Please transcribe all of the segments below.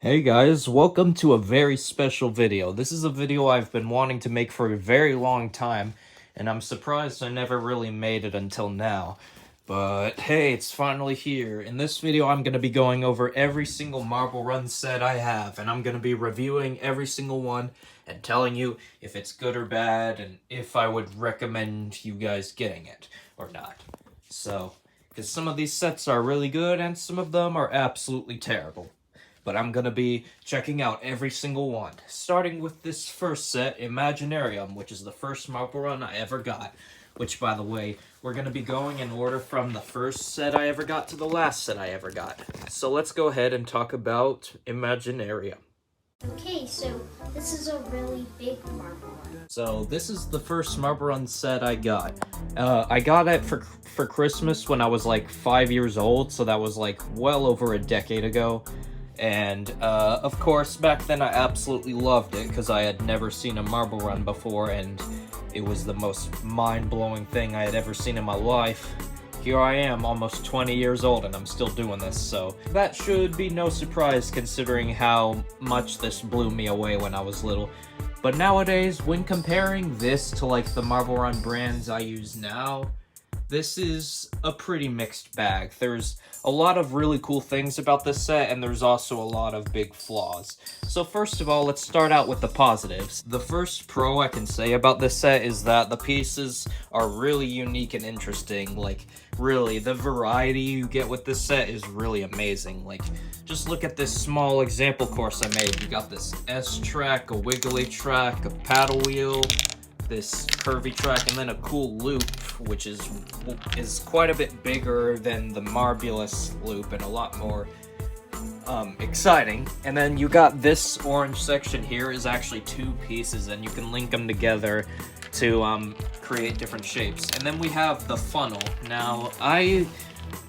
Hey guys, welcome to a very special video. This is a video I've been wanting to make for a very long time, and I'm surprised I never really made it until now. But hey, it's finally here. In this video, I'm going to be going over every single Marble Run set I have, and I'm going to be reviewing every single one and telling you if it's good or bad, and if I would recommend you guys getting it or not. So, because some of these sets are really good, and some of them are absolutely terrible. But I'm going to be checking out every single one, starting with this first set, Imaginarium, which is the first Marble Run I ever got. Which, by the way, we're going to be going in order from the first set I ever got to the last set I ever got. So let's go ahead and talk about Imaginarium. Okay, so this is a really big Marble Run. So this is the first Marble Run set I got. I got it for Christmas when I was like 5 years old, so that was like well over a decade ago. And, of course, back then I absolutely loved it, because I had never seen a Marble Run before, and it was the most mind-blowing thing I had ever seen in my life. Here I am, almost 20 years old, and I'm still doing this, so that should be no surprise considering how much this blew me away when I was little. But nowadays, when comparing this to, like, the Marble Run brands I use now, this is a pretty mixed bag. There's a lot of really cool things about this set, and there's also a lot of big flaws. So first of all, let's start out with the positives. The first pro I can say about this set is that the pieces are really unique and interesting. Like, really, the variety you get with this set is really amazing. Like, just look at this small example course I made. You got this S track, a wiggly track, a paddle wheel, this curvy track, and then a cool loop, which is quite a bit bigger than the Marbulous loop and a lot more exciting. And then you got this orange section here is actually two pieces, and you can link them together to create different shapes. And then we have the funnel. Now, I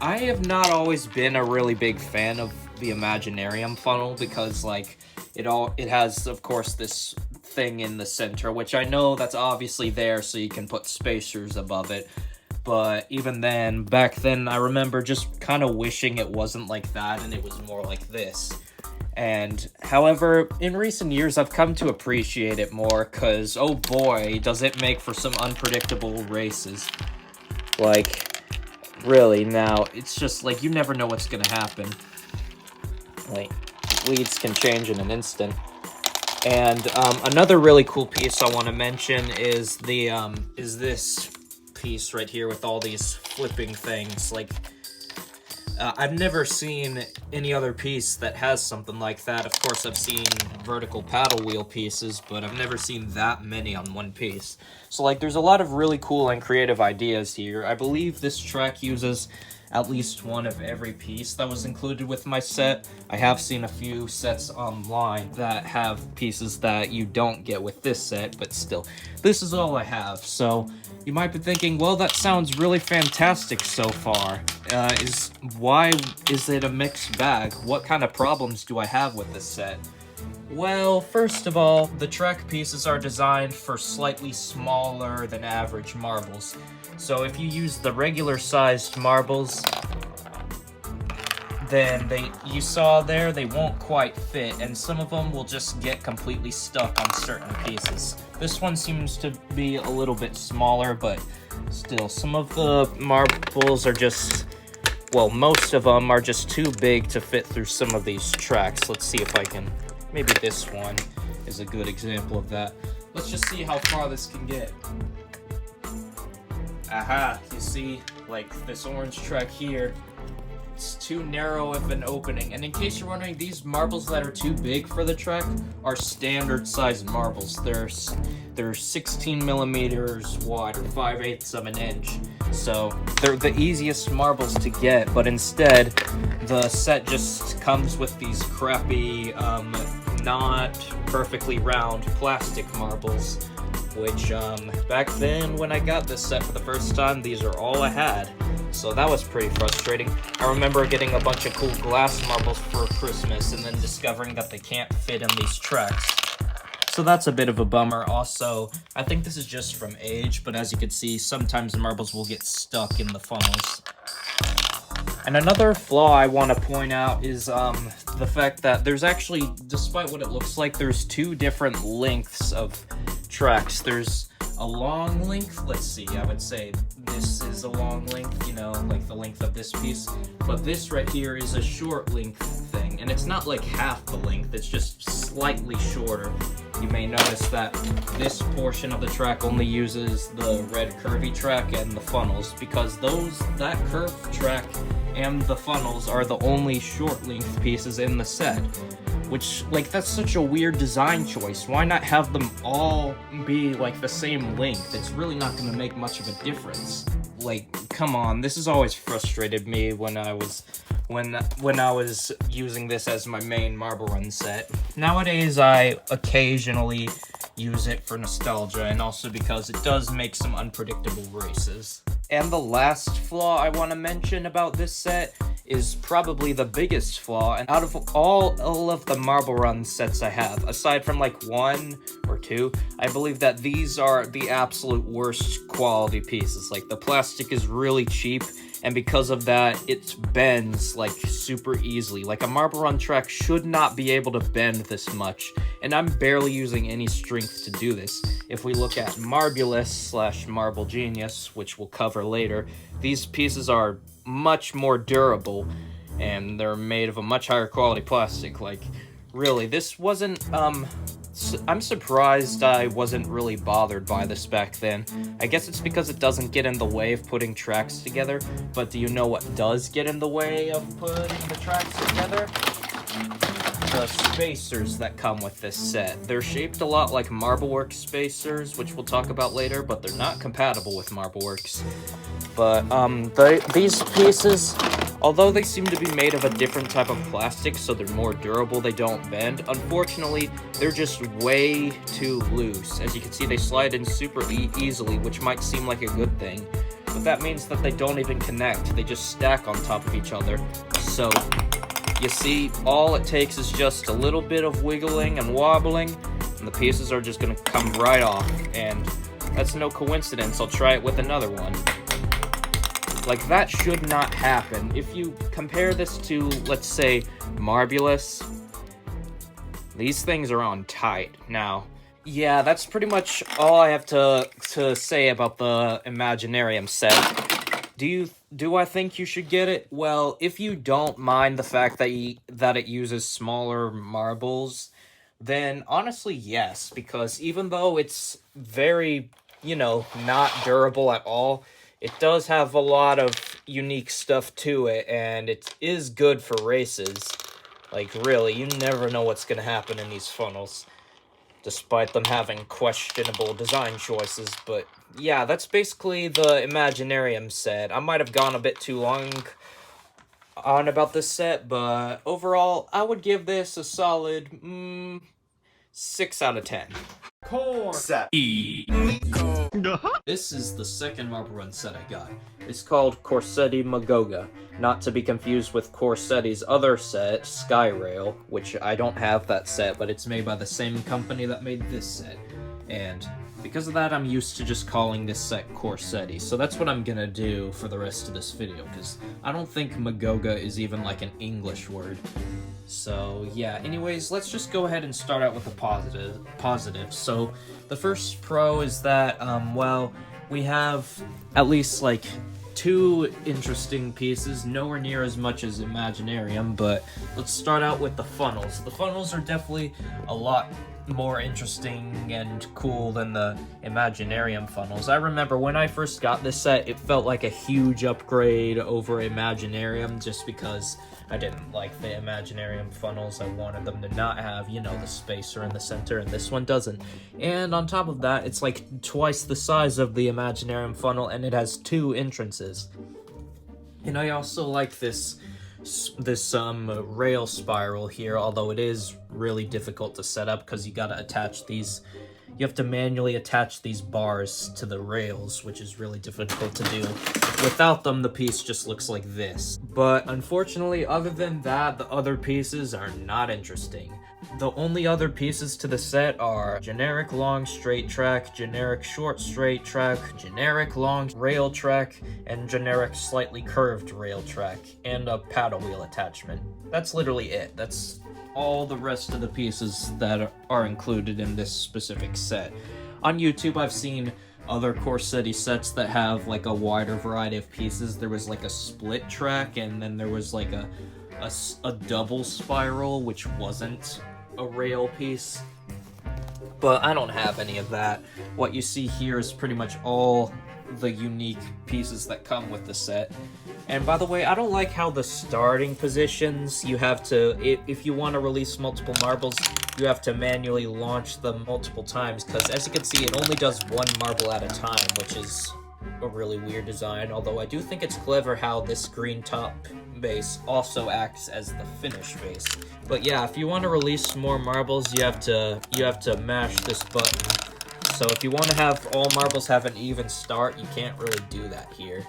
have not always been a really big fan of the Imaginarium funnel because, like, it has, of course, this thing in the center, which I know that's obviously there so you can put spacers above it. But even then, back then, I remember just kind of wishing it wasn't like that and it was more like this. And, however, in recent years, I've come to appreciate it more because, oh boy, does it make for some unpredictable races. Like, really, now, it's just, like, you never know what's gonna happen. Like, leads can change in an instant. And another really cool piece I want to mention is this piece right here with all these flipping things. Like, I've never seen any other piece that has something like that. Of course, I've seen vertical paddle wheel pieces, but I've never seen that many on one piece. So, like, there's a lot of really cool and creative ideas here. I believe this track uses at least one of every piece that was included with my set. I have seen a few sets online that have pieces that you don't get with this set, but still, this is all I have. So you might be thinking, well, that sounds really fantastic so far. Why is it a mixed bag? What kind of problems do I have with this set? Well, first of all, the track pieces are designed for slightly smaller than average marbles. So if you use the regular sized marbles, then you saw there, they won't quite fit, and some of them will just get completely stuck on certain pieces. This one seems to be a little bit smaller, but still, some of the marbles are just, well, most of them are just too big to fit through some of these tracks. Let's see if I can, maybe this one is a good example of that. Let's just see how far this can get. Aha, you see, like, this orange track here, it's too narrow of an opening. And in case you're wondering, these marbles that are too big for the track are standard sized marbles. They're 16 millimeters wide, or 5/8 of an inch. So they're the easiest marbles to get, but instead, the set just comes with these crappy, not perfectly round plastic marbles. Which, back then when I got this set for the first time, these are all I had. So that was pretty frustrating. I remember getting a bunch of cool glass marbles for Christmas and then discovering that they can't fit in these tracks. So that's a bit of a bummer. Also, I think this is just from age, but as you can see, sometimes the marbles will get stuck in the funnels. And another flaw I want to point out is the fact that there's actually, despite what it looks like, there's two different lengths of tracks. There's a long length, let's see, I would say this is a long length, you know, like the length of this piece, but this right here is a short length thing, and it's not like half the length, it's just slightly shorter. You may notice that this portion of the track only uses the red curvy track and the funnels, because that curved track and the funnels are the only short length pieces in the set. Which, like, that's such a weird design choice. Why not have them all be, like, the same length? It's really not gonna make much of a difference. Like, come on, this has always frustrated me when I was using this as my main Marble Run set. Nowadays, I occasionally use it for nostalgia, and also because it does make some unpredictable races. And the last flaw I want to mention about this set is probably the biggest flaw, and out of all of the Marble Run sets I have, aside from like 1 or 2, I believe that these are the absolute worst quality pieces. Like, the plastic is really cheap, and because of that, it bends like super easily. Like, a Marble Run track should not be able to bend this much, and I'm barely using any strength to do this. If we look at Marbulous / Marble Genius, which we'll cover later, these pieces are much more durable, and they're made of a much higher quality plastic. Like, really, this wasn't, I'm surprised I wasn't really bothered by this back then. I guess it's because it doesn't get in the way of putting tracks together, but do you know what does get in the way of putting the tracks together? The spacers that come with this set. They're shaped a lot like Marbleworks spacers, which we'll talk about later, but they're not compatible with Marbleworks. But, these pieces, although they seem to be made of a different type of plastic, so they're more durable, they don't bend, unfortunately, they're just way too loose. As you can see, they slide in super easily, which might seem like a good thing, but that means that they don't even connect. They just stack on top of each other. So, you see, all it takes is just a little bit of wiggling and wobbling, and the pieces are just gonna come right off, and that's no coincidence. I'll try it with another one. Like, that should not happen. If you compare this to, let's say, Marbulous, these things are on tight. Now, yeah, that's pretty much all I have to say about the Imaginarium set. Do I think you should get it? Well, if you don't mind the fact that it uses smaller marbles, then honestly, yes, because even though it's very, you know, not durable at all, it does have a lot of unique stuff to it, and it is good for races. Like, really, you never know what's gonna happen in these funnels, despite them having questionable design choices. But yeah, that's basically the Imaginarium set. I might have gone a bit too long on about this set, but overall, I would give this a solid 6 out of 10. Quercetti Migoga. This is the second Marble Run set I got. It's called Quercetti Migoga, not to be confused with Quercetti's other set, Skyrail, which I don't have that set, but it's made by the same company that made this set. And because of that, I'm used to just calling this set Quercetti, so that's what I'm gonna do for the rest of this video, because I don't think Migoga is even like an English word. So yeah, anyways, let's just go ahead and start out with the positive. So the first pro is that, well, we have at least like 2 interesting pieces, nowhere near as much as Imaginarium, but let's start out with the funnels. The funnels are definitely a lot more interesting and cool than the Imaginarium funnels. I remember when I first got this set, it felt like a huge upgrade over Imaginarium, just because I didn't like the Imaginarium funnels. I wanted them to not have, you know, the spacer in the center, and this one doesn't. And on top of that, it's like twice the size of the Imaginarium funnel, and it has 2 entrances. And I also like this rail spiral here, although it is really difficult to set up because you gotta attach these you have to manually attach these bars to the rails, which is really difficult to do. Without them, the piece just looks like this. But unfortunately, other than that, the other pieces are not interesting. The only other pieces to the set are generic long straight track, generic short straight track, generic long rail track, and generic slightly curved rail track, and a paddle wheel attachment. That's literally it. That's all the rest of the pieces that are included in this specific set. On YouTube, I've seen other Quercetti sets that have like a wider variety of pieces. There was like a split track, and then there was like a double spiral, which wasn't a rail piece. But I don't have any of that. What you see here is pretty much all the unique pieces that come with the set. And by the way, I don't like how the starting positions, you have to, if you want to release multiple marbles, you have to manually launch them multiple times, because as you can see, it only does one marble at a time, which is a really weird design, although I do think it's clever how this green top base also acts as the finish base. But yeah, if you want to release more marbles, you have to mash this button. So if you want to have all marbles have an even start, you can't really do that here.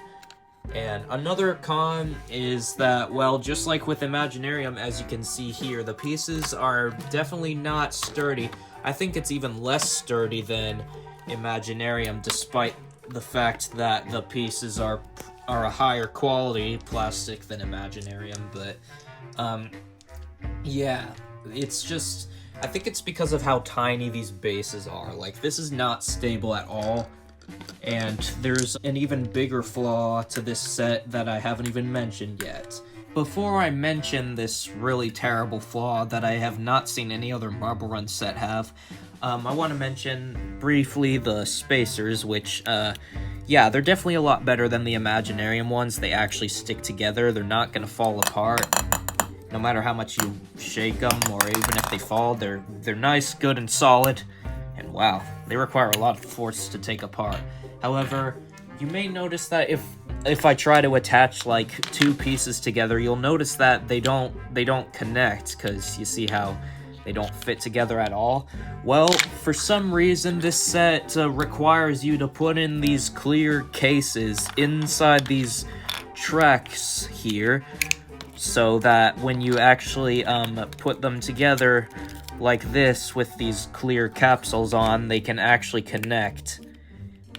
And another con is that, well, just like with Imaginarium, as you can see here, the pieces are definitely not sturdy. I think it's even less sturdy than Imaginarium, despite the fact that the pieces are a higher quality plastic than Imaginarium. But yeah, it's just, I think it's because of how tiny these bases are. Like, this is not stable at all. And there's an even bigger flaw to this set that I haven't even mentioned yet. Before I mention this really terrible flaw that I have not seen any other Marble Run set have, I want to mention briefly the spacers, which, yeah, they're definitely a lot better than the Imaginarium ones. They actually stick together. They're not going to fall apart. No matter how much you shake them, or even if they fall, they're nice, good, and solid. And wow, they require a lot of force to take apart. However, you may notice that if I try to attach like two pieces together, you'll notice that they don't connect, because you see how they don't fit together at all. Well, for some reason, this set requires you to put in these clear cases inside these tracks here, so that when you actually put them together like this with these clear capsules on, they can actually connect.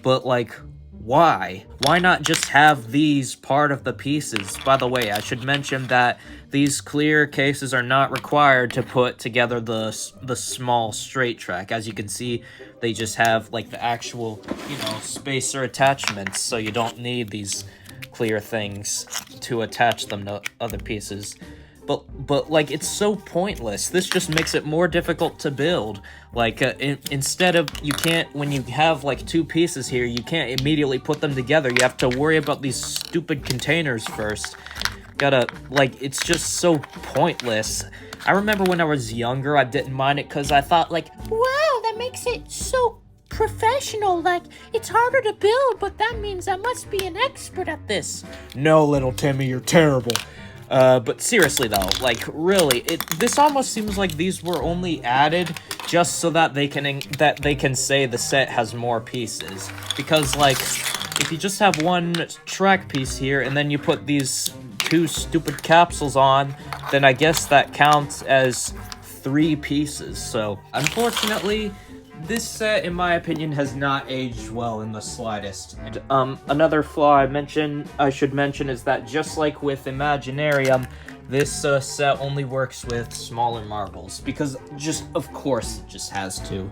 But like, why? Why not just have these part of the pieces? By the way, I should mention that these clear cases are not required to put together the small straight track. As you can see, they just have like the actual, you know, spacer attachments, so you don't need these clear things to attach them to other pieces. But like, it's so pointless. This just makes it more difficult to build. Like, instead of, you can't, when you have like two pieces here, you can't immediately put them together. You have to worry about these stupid containers first. Gotta, like, it's just so pointless. I remember when I was younger, I didn't mind it because I thought, like, wow, that makes it so professional. Like, it's harder to build, but that means I must be an expert at this. no, little Timmy, you're terrible. But seriously though, like, really, this almost seems like these were only added just so that they can say the set has more pieces. Because, like, if you just have one track piece here and then you put these two stupid capsules on, then I guess that counts as 3 pieces. So, unfortunately, this set, in my opinion, has not aged well in the slightest. And, another flaw I should mention is that just like with Imaginarium, this set only works with smaller marbles, because of course, it just has to.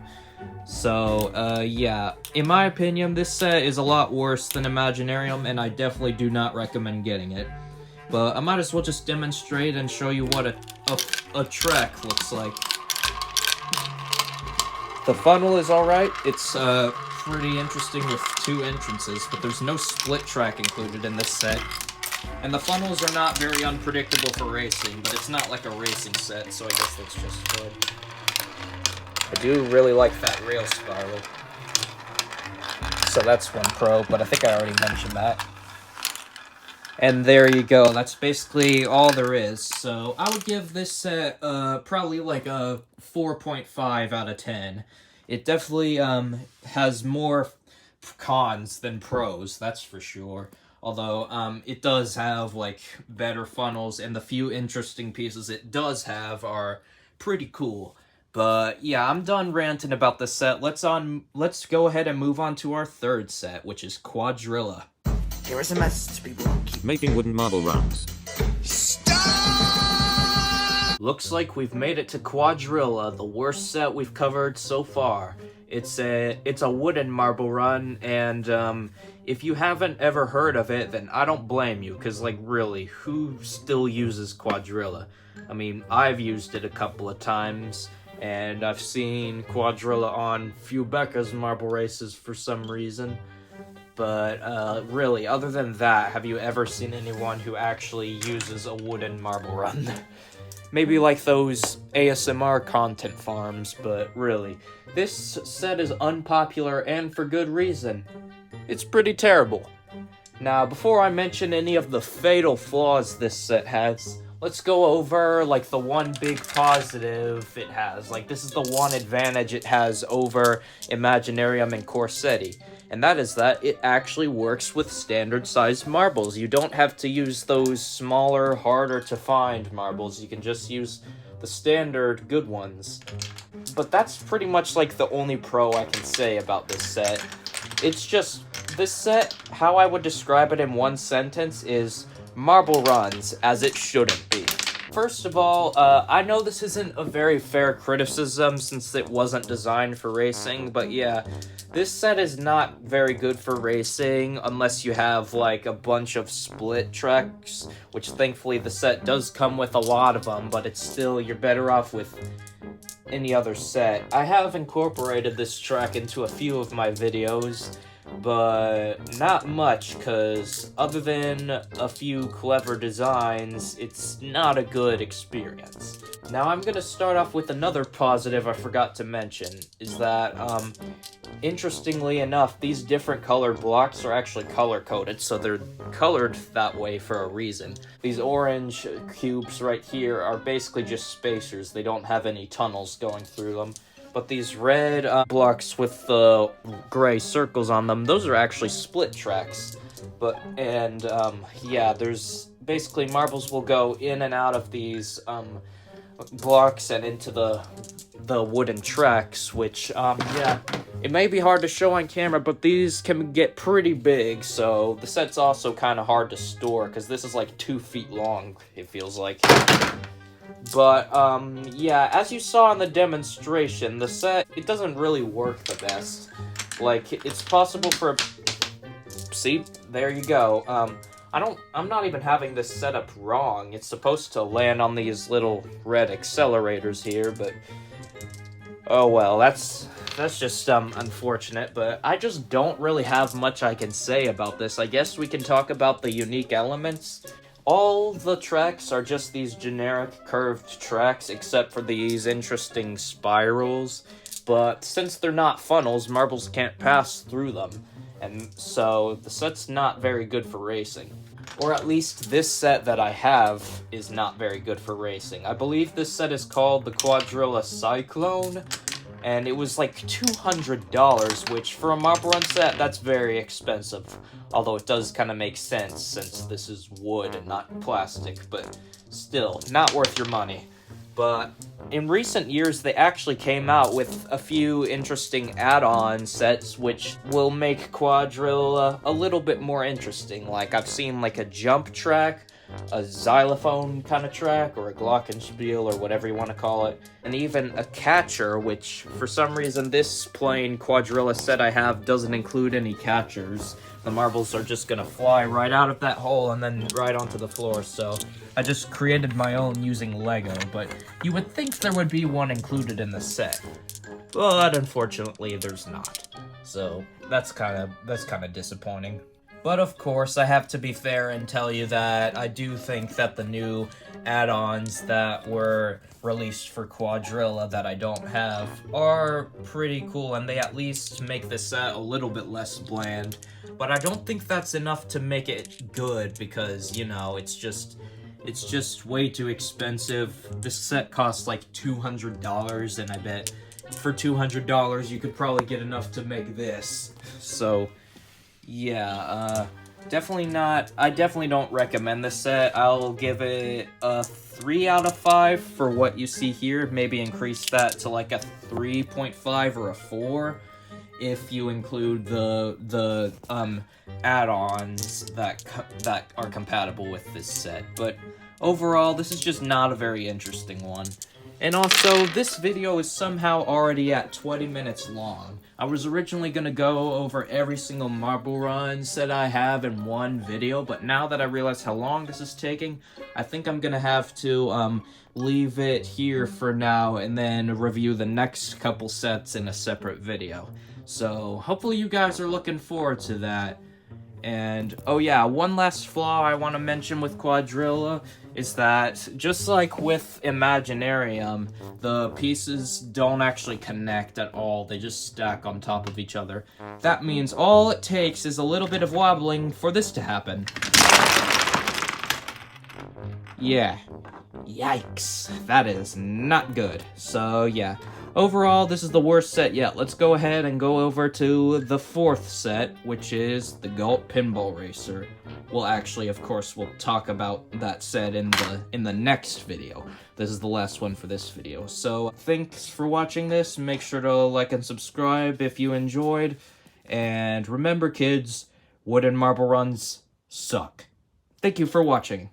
So, yeah, in my opinion, this set is a lot worse than Imaginarium, and I definitely do not recommend getting it. But I might as well just demonstrate and show you what a track looks like. The funnel is alright. It's pretty interesting with 2 entrances, but there's no split track included in this set. And the funnels are not very unpredictable for racing, but it's not like a racing set, so I guess that's just good. I do really like that rail spiral. So that's one pro, but I think I already mentioned that. And there you go. That's basically all there is. So I would give this set probably like a 4.5 out of 10. It definitely has more cons than pros, that's for sure. Although it does have like better funnels, and the few interesting pieces it does have are pretty cool. But yeah, I'm done ranting about this set. Let's go ahead and move on to our third set, which is Quadrilla. Here is a message to people who keep Making wooden marble runs. Looks like we've made it to Quadrilla, the worst set we've covered so far. It's a wooden marble run, and if you haven't ever heard of it, then I don't blame you, because, like, really, who still uses Quadrilla? I mean, I've used it a couple of times, and I've seen Quadrilla on Fubeca's marble races for some reason. But, really, other than that, have you ever seen anyone who actually uses a wooden marble run? Maybe like those ASMR content farms, but really, this set is unpopular and for good reason. It's pretty terrible. Now, before I mention any of the fatal flaws this set has, let's go over, like, the one big positive it has. Like, this is the one advantage it has over Imaginarium and Quercetti. And that is that it actually works with standard-sized marbles. You don't have to use those smaller, harder-to-find marbles. You can just use the standard good ones. But that's pretty much, like, the only pro I can say about this set. It's just, this set, how I would describe it in one sentence is marble runs as it shouldn't be. First of all, I know this isn't a very fair criticism since it wasn't designed for racing, but yeah, this set is not very good for racing unless you have, like, a bunch of split tracks, which thankfully the set does come with a lot of them, but it's still, you're better off with any other set. I have incorporated this track into a few of my videos, but not much, because other than a few clever designs, it's not a good experience. Now I'm gonna start off with another positive I forgot to mention, is that, interestingly enough, these different colored blocks are actually color-coded, so they're colored that way for a reason. These orange cubes right here are basically just spacers. They don't have any tunnels going through them. But these red blocks with the gray circles on them, those are actually split tracks. Yeah, there's basically marbles will go in and out of these blocks and into the wooden tracks, which, yeah, it may be hard to show on camera, but these can get pretty big, so the set's also kind of hard to store, because this is like 2 feet long, it feels like. But, yeah, as you saw in the demonstration, the set, it doesn't really work the best. Like, it's possible for... See? There you go. I'm not even having this set up wrong. It's supposed to land on these little red accelerators here, but... Oh, well, that's just, unfortunate, but I just don't really have much I can say about this. I guess we can talk about the unique elements. All the tracks are just these generic curved tracks, except for these interesting spirals. But since they're not funnels, marbles can't pass through them. And so the set's not very good for racing. Or at least this set that I have is not very good for racing. I believe this set is called the Quadrilla Cyclone. And it was like $200, which for a marble run set, that's very expensive. Although it does kind of make sense since this is wood and not plastic, but still, not worth your money. But in recent years, they actually came out with a few interesting add-on sets which will make Quadrilla a little bit more interesting. Like, I've seen like a jump track, a xylophone kind of track, or a glockenspiel, or whatever you want to call it, and even a catcher, which for some reason this plain Quadrilla set I have doesn't include any catchers. The marbles are just gonna fly right out of that hole and then right onto the floor, so I just created my own using Lego, but you would think there would be one included in the set. But unfortunately there's not. So that's kind of disappointing. But of course, I have to be fair and tell you that I do think that the new add-ons that were released for Quadrilla that I don't have are pretty cool, and they at least make the set a little bit less bland. But I don't think that's enough to make it good, because, you know, it's just way too expensive. This set costs like $200, and I bet for $200, you could probably get enough to make this. So, yeah, definitely not. I definitely don't recommend this set. I'll give it a 3 out of 5 for what you see here. Maybe increase that to like a 3.5 or a 4 if you include the add-ons that are compatible with this set. But overall, this is just not a very interesting one. And also, this video is somehow already at 20 minutes long. I was originally going to go over every single marble run set I have in one video, but now that I realize how long this is taking, I think I'm going to have to leave it here for now and then review the next couple sets in a separate video. So, hopefully you guys are looking forward to that. And, oh yeah, one last flaw I want to mention with Quadrilla is that, just like with Imaginarium, the pieces don't actually connect at all. They just stack on top of each other. That means all it takes is a little bit of wobbling for this to happen. Yeah. Yikes. That is not good. So, yeah. Overall, this is the worst set yet. Let's go ahead and go over to the 4th set, which is the Galt Pinball Racer. Well, actually, of course, we'll talk about that set in the next video. This is the last one for this video. So, thanks for watching this. Make sure to like and subscribe if you enjoyed. And remember, kids, wooden marble runs suck. Thank you for watching.